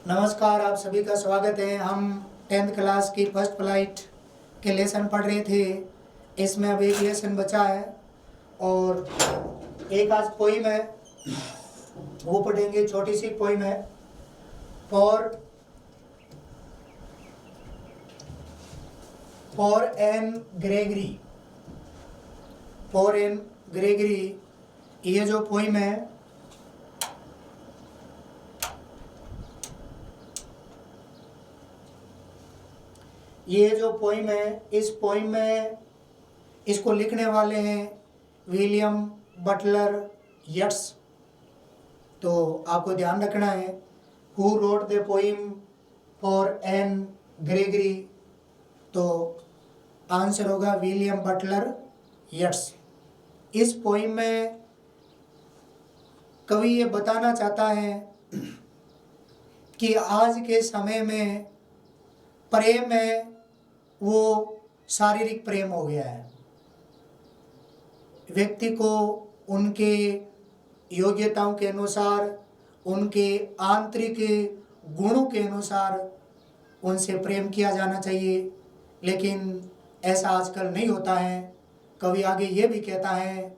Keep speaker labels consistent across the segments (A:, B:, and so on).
A: नमस्कार, आप सभी का स्वागत है। हम 10th क्लास की फर्स्ट फ्लाइट के लेसन पढ़ रहे थे। इसमें अब एक लेसन बचा है और एक आज पोइम है, वो पढ़ेंगे। छोटी सी पोइम है। फॉर एन ग्रेगरी, ये जो पोइम है इस पोइम में इसको लिखने वाले हैं विलियम बटलर यट्स। तो आपको ध्यान रखना है, who wrote the poem for Anne Gregory, तो आंसर होगा विलियम बटलर यट्स। इस पोइम में कवि ये बताना चाहता है कि आज के समय में प्रेम है वो शारीरिक प्रेम हो गया है। व्यक्ति को उनके योग्यताओं के अनुसार, उनके आंतरिक गुणों के अनुसार उनसे प्रेम किया जाना चाहिए, लेकिन ऐसा आजकल नहीं होता है। कवि आगे ये भी कहता है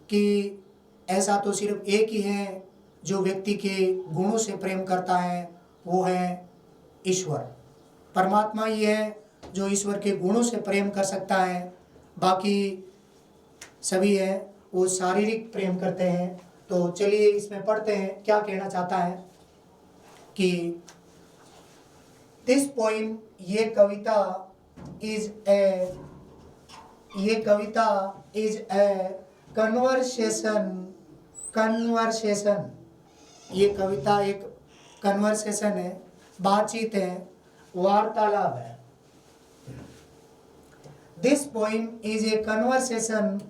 A: कि ऐसा तो सिर्फ एक ही है जो व्यक्ति के गुणों से प्रेम करता है, वो है ईश्वर। परमात्मा ही है जो ईश्वर के गुणों से प्रेम कर सकता है। बाकी सभी है वो शारीरिक प्रेम करते हैं। तो चलिए इसमें पढ़ते हैं क्या कहना चाहता है कि दिस पोइम, ये कविता इज ए कन्वर्सेशन। ये कविता एक कन्वर्सेशन है, बातचीत है, वार्तालाप है। This poem is a conversation,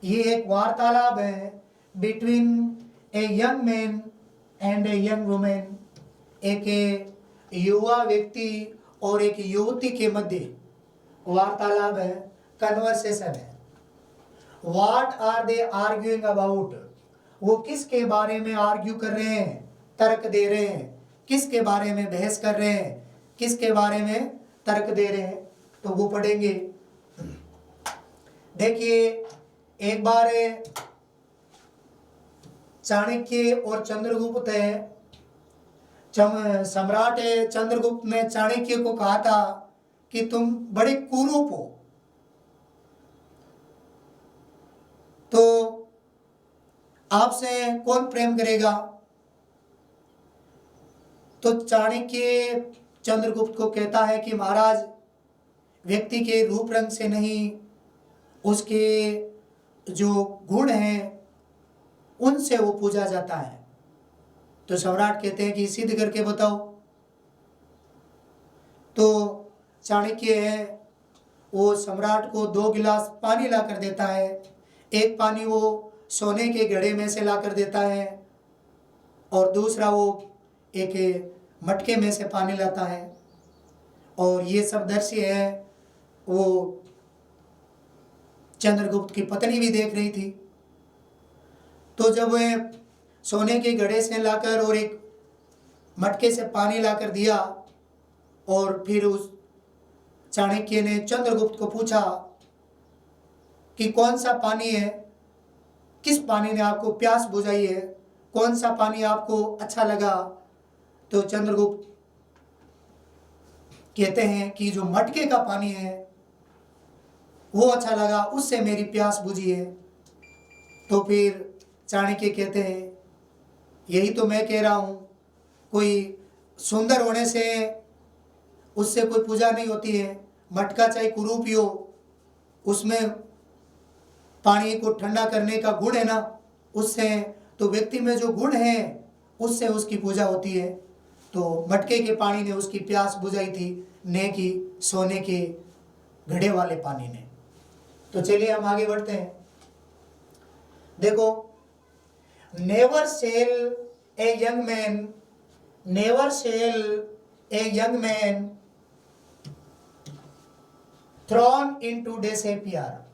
A: ये एक वार्तालाप है between A young man and a young women, एक युवा व्यक्ति और एक युवती के मध्य वार्तालाप है, कन्वर्सेशन है। What are they arguing about, वो किसके बारे में आर्ग्यू कर रहे हैं, तर्क दे रहे हैं, किसके बारे में बहस कर रहे हैं, किसके बारे में तर्क दे रहे हैं। तो वो पढ़ेंगे। देखिए, एक बार चाणक्य और चंद्रगुप्त है, सम्राट चंद्रगुप्त ने चाणक्य को कहा था कि तुम बड़े कुरूप हो, तो आपसे कौन प्रेम करेगा। तो चाणक्य चंद्रगुप्त को कहता है कि महाराज, व्यक्ति के रूप रंग से नहीं, उसके जो गुण हैं उनसे वो पूजा जाता है। तो सम्राट कहते हैं कि सिद्ध करके बताओ। तो चाणक्य है वो सम्राट को 2 गिलास पानी ला कर देता है। एक पानी वो सोने के घड़े में से ला कर देता है और दूसरा वो एक मटके में से पानी लाता है। और ये सब दृश्य है वो चंद्रगुप्त की पत्नी भी देख रही थी। तो जब वह सोने के घड़े से लाकर और एक मटके से पानी लाकर दिया और फिर उस चाणक्य ने चंद्रगुप्त को पूछा कि कौन सा पानी है, किस पानी ने आपको प्यास बुझाई है, कौन सा पानी आपको अच्छा लगा। तो चंद्रगुप्त कहते हैं कि जो मटके का पानी है वो अच्छा लगा, उससे मेरी प्यास बुझी है। तो फिर चाणक्य कहते हैं यही तो मैं कह रहा हूँ, कोई सुंदर होने से उससे कोई पूजा नहीं होती है। मटका चाहे कुरूप ही हो, उसमें पानी को ठंडा करने का गुण है ना, उससे तो व्यक्ति में जो गुण है उससे उसकी पूजा होती है। तो मटके के पानी ने उसकी प्यास बुझाई थी, ने कि सोने के घड़े वाले पानी ने। तो चलिए हम आगे बढ़ते हैं। देखो, never shall a young man throne into disappear.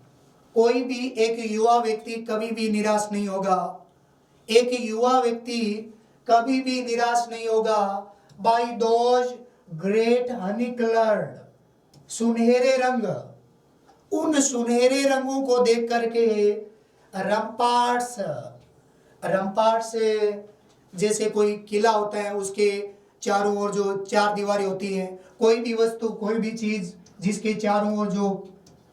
A: कोई भी एक युवा व्यक्ति कभी भी निराश नहीं होगा। एक युवा व्यक्ति कभी भी निराश नहीं होगा, by those great honey colored, सुनहरे रंग, उन सुनहरे रंगों को देख करके रम्पार्ट्स, रम्पार्ट्स जैसे कोई किला होता है, उसके चारों ओर जो चार दीवारें होती हैं, कोई भी वस्तु, कोई भी चीज जिसके चारों ओर जो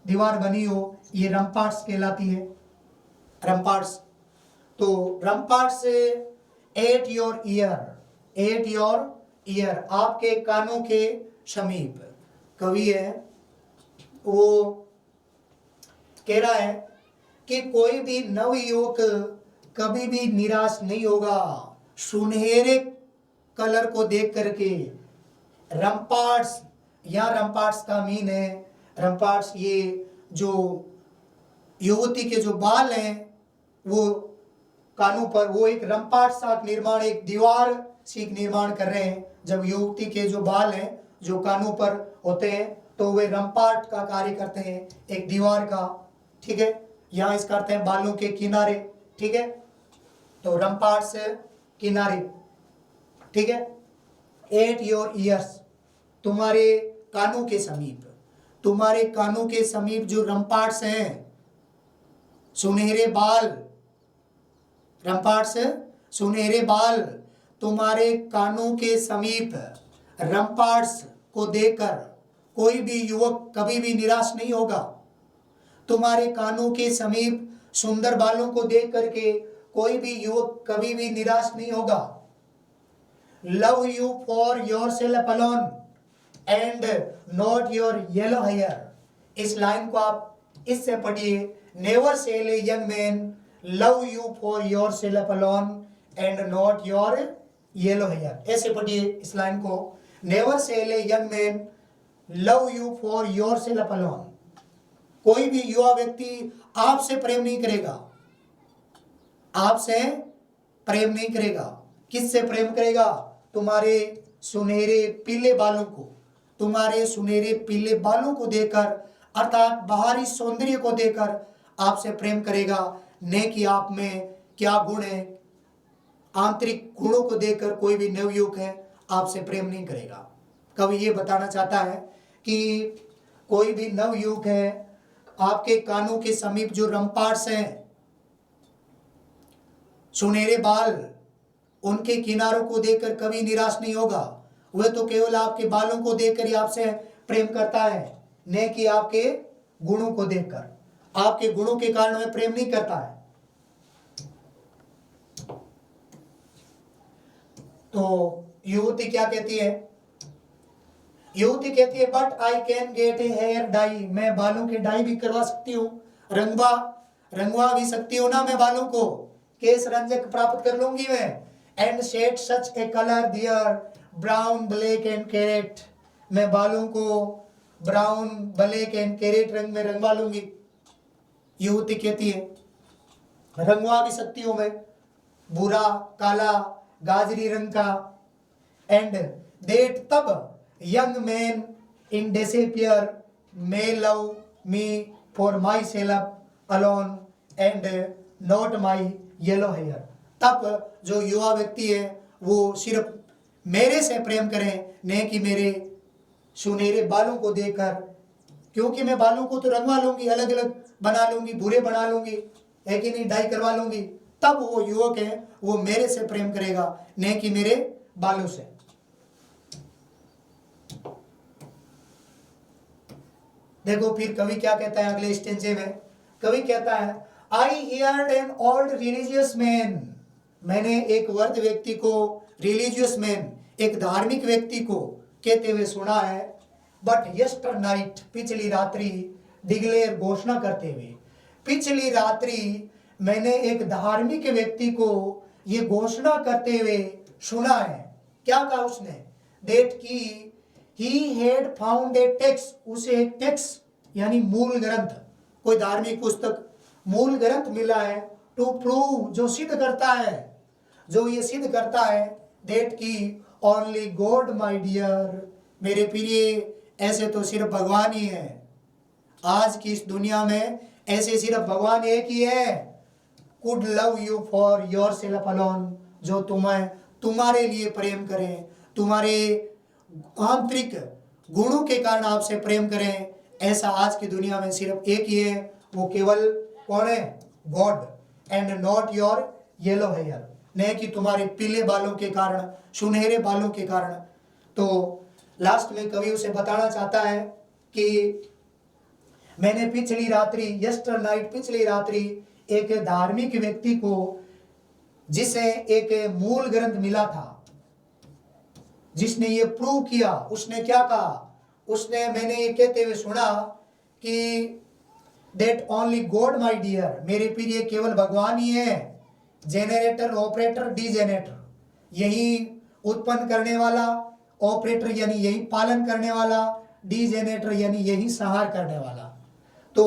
A: दीवार बनी हो, ये रम्पार्ट्स कहलाती है, रम्पार्ट्स। तो ramparts at your ear, at your ear, आपके कानों के समीप। कवि है वो कह रहा है कि कोई भी नवयुवक कभी भी निराश नहीं होगा सुनहरे कलर को देख करके। रम्पार्ट्स, यहाँ रम्पार्ट्स का मीन है, रम्पार्ट्स ये जो युवती के जो बाल हैं वो कानों पर, वो एक रम्पार्ट सा निर्माण, एक दीवार सी निर्माण कर रहे हैं। जब युवती के जो बाल हैं जो कानों पर होते हैं तो वे रम्पार्ट का कार्य करते हैं, एक दीवार का, ठीक है। यहाँ इसका अर्थ है बालों के किनारे, ठीक है। तो रम्पार्ट से किनारे, ठीक है। एट योर ईयर्स, तुम्हारे कानों के समीप, तुम्हारे कानों के समीप जो रम्पार्ट्स हैं, सुनहरे बाल, रम्पार्ट्स सुनहरे बाल, तुम्हारे कानों के समीप रम्पार्ट्स को देखकर कोई भी युवक कभी भी निराश नहीं होगा। तुम्हारे कानों के समीप सुंदर बालों को देख करके कोई भी युवक कभी भी निराश नहीं होगा। Love you for yourself alone and not your yellow hair, इस लाइन को आप इससे पढ़िए। Never shall a young man love you for yourself alone and not your yellow hair, ऐसे पढ़िए इस लाइन को। Never shall a young man love you for yourself alone, कोई भी युवा व्यक्ति आपसे प्रेम नहीं करेगा, आपसे प्रेम नहीं करेगा। किससे प्रेम करेगा? तुम्हारे सुनहरे पीले बालों को, तुम्हारे सुनहरे पीले बालों को देखकर, अर्थात बाहरी सौंदर्य को देखकर आपसे प्रेम करेगा, न कि आप में क्या गुण है। आंतरिक गुणों को देखकर कोई भी नवयुवक है आपसे प्रेम नहीं करेगा। कवि ये बताना चाहता है कि कोई भी नवयुवक है, आपके कानों के समीप जो रम्पार्ट्स हैं, सुनहरे बाल, उनके किनारों को देखकर कभी निराश नहीं होगा। वह तो केवल आपके बालों को देखकर ही आपसे प्रेम करता है, न कि आपके गुणों को देखकर। आपके गुणों के कारण वह प्रेम नहीं करता है। तो युवती क्या कहती है? युवती कहती है but I can get a hair dye, मैं बालों के डाई भी करवा सकती हूँ, रंगवा भी सकती हूँ ना मैं बालों को, केस रंजक प्राप्त कर लूंगी मैं। And shade such a colour there brown black and carrot, मैं बालों को ब्राउन ब्लैक एंड कैरेट रंग में रंगवा लूंगी। युवती कहती है रंगवा भी सकती हूँ मैं, भूरा, काला, गाजरी रंग का। एंड देट तब young man in disappear may love me for myself alone and not my yellow hair, तब जो युवा व्यक्ति है वो सिर्फ मेरे से प्रेम करें, न कि मेरे सुनहरे बालों को देखकर, क्योंकि मैं बालों को तो रंगवा लूंगी, अलग अलग बना लूंगी, भूरे बना लूंगी, है कि नहीं, डाई करवा लूंगी। तब वो युवक है वो मेरे से प्रेम करेगा, न कि मेरे बालों से। देखो फिर कवि क्या कहता है अगले स्टेंजे में। कवि कहता है आई heard an old religious man, मैंने एक वृद्ध व्यक्ति को, रिलीजियस मैन एक धार्मिक व्यक्ति को कहते हुए सुना है। बट यस्टर नाइट, पिछली रात्रि, डिक्लेयर घोषणा करते हुए, पिछली रात्रि मैंने एक धार्मिक व्यक्ति को ये घोषणा करते हुए सुना है। क्या कहा उसने? दैट की he had found a text, उसे एक टेक्स्ट यानी मूल ग्रंथ, कोई धार्मिक पुस्तक, मूल ग्रंथ मिला है। टू प्रूव, जो सिद्ध करता है, जो ये सिद्ध करता है, दैट की ओनली गॉड माय डियर, मेरे प्रिय ऐसे तो सिर्फ भगवान ही है। आज की इस दुनिया में ऐसे सिर्फ भगवान एक ही है। Could love you for yourself alone, जो तुम्हें तुम्हारे लिए प्रेम करें, तुम्हारे आंतरिक गुणों के कारण आपसे प्रेम करें, ऐसा आज की दुनिया में सिर्फ एक ही है, वो केवल कौन है? God. And not your yellow hair, नहीं कि तुम्हारे पीले बालों के कारण, सुनहरे बालों के कारण। तो लास्ट में कवि उसे बताना चाहता है कि मैंने पिछली रात्रि, यस्टर नाइट, पिछली रात्रि एक धार्मिक व्यक्ति को, जिसे एक मूल ग्रंथ मिला था, जिसने ये प्रूव किया, उसने क्या कहा? उसने, मैंने ये कहते हुए सुना कि that only God my dear, मेरे प्रिय केवल भगवान ही है, जेनरेटर, ऑपरेटर, डीजेनरेटर, यही उत्पन्न करने वाला, ऑपरेटर यानी यही पालन करने वाला, डीजेनरेटर यानी यही संहार करने वाला। तो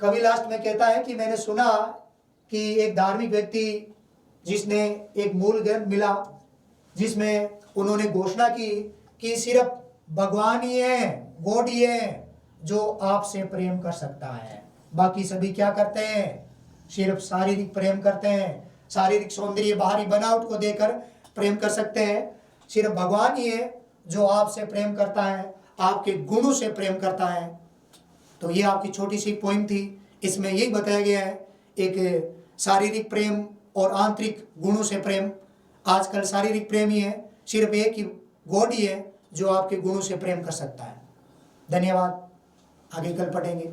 A: कवि लास्ट में कहता है कि मैंने सुना कि एक धार्मिक व्यक्ति, जिसने एक मूल ग्रंथ मिला, जिसमें उन्होंने घोषणा की कि सिर्फ भगवान ही है, गॉड ही है जो आपसे प्रेम कर सकता है, बाकी सभी क्या करते हैं? सिर्फ शारीरिक प्रेम करते हैं, शारीरिक सौंदर्य, बाहरी बनावट को देकर प्रेम कर सकते हैं। सिर्फ भगवान ही है जो आपसे प्रेम करता है, आपके गुणों से प्रेम करता है। तो ये आपकी छोटी सी पोइम थी, इसमें यही बताया गया है, एक शारीरिक प्रेम और आंतरिक गुणों से प्रेम। आजकल शारीरिक प्रेम ही है, सिर्फ एक ही गॉड ही है जो आपके गुणों से प्रेम कर सकता है। धन्यवाद, आगे कल पढ़ेंगे।